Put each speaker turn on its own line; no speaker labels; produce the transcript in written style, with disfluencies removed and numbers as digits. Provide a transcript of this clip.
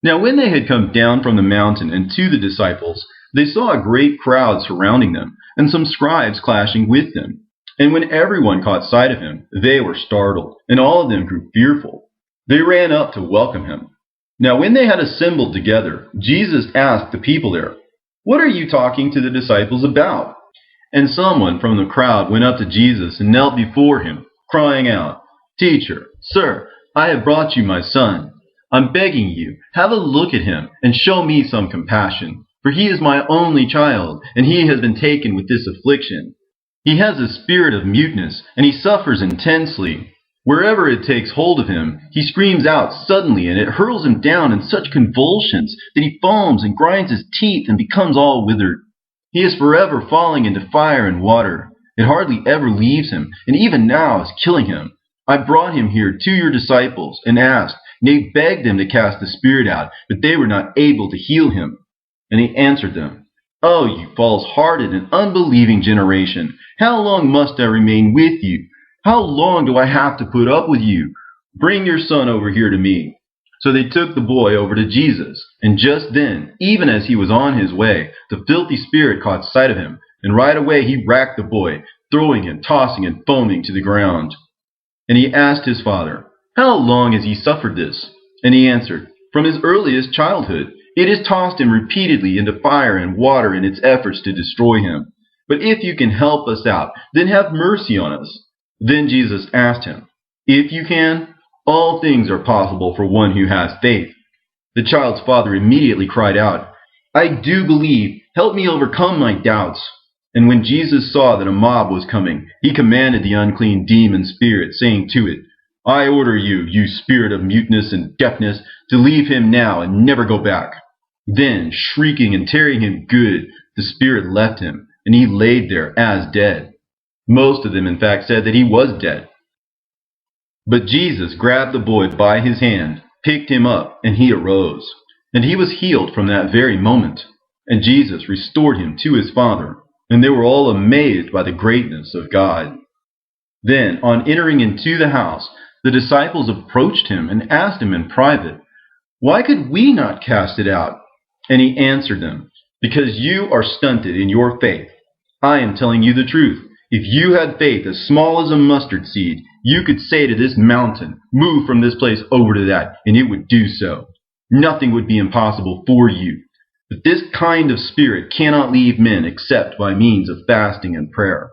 Now when they had come down from the mountain and to the disciples, they saw a great crowd surrounding them, and some scribes clashing with them. And when everyone caught sight of him, they were startled, and all of them grew fearful. They ran up to welcome him. Now when they had assembled together, Jesus asked the people there, "What are you talking to the disciples about?" And someone from the crowd went up to Jesus and knelt before him, crying out, "Teacher, sir, I have brought you my son. I'm begging you, have a look at him and show me some compassion, for he is my only child, and he has been taken with this affliction. He has a spirit of muteness, and he suffers intensely. Wherever it takes hold of him, he screams out suddenly, and it hurls him down in such convulsions that he foams and grinds his teeth and becomes all withered. He is forever falling into fire and water. It hardly ever leaves him, and even now is killing him. I brought him here to your disciples and asked, and they begged them to cast the spirit out, but they were not able to heal him." And he answered them, "Oh, you false-hearted and unbelieving generation, how long must I remain with you? How long do I have to put up with you? Bring your son over here to me." So they took the boy over to Jesus, and just then, even as he was on his way, the filthy spirit caught sight of him, and right away he racked the boy, throwing him, tossing and foaming to the ground. And he asked his father, "How long has he suffered this?" And he answered, "From his earliest childhood. It has tossed him repeatedly into fire and water in its efforts to destroy him. But if you can help us out, then have mercy on us." Then Jesus asked him, "If you can, all things are possible for one who has faith." The child's father immediately cried out, "I do believe. Help me overcome my doubts." And when Jesus saw that a mob was coming, he commanded the unclean demon spirit, saying to it, "I order you, you spirit of muteness and deafness, to leave him now and never go back." Then, shrieking and tearing him good, the spirit left him, and he laid there as dead. Most of them, in fact, said that he was dead. But Jesus grabbed the boy by his hand, picked him up, and he arose. And he was healed from that very moment. And Jesus restored him to his father, and they were all amazed by the greatness of God. Then, on entering into the house, the disciples approached him and asked him in private, "Why could we not cast it out?" And he answered them, "Because you are stunted in your faith. I am telling you the truth. If you had faith as small as a mustard seed, you could say to this mountain, 'Move from this place over to that,' and it would do so. Nothing would be impossible for you. But this kind of spirit cannot leave men except by means of fasting and prayer."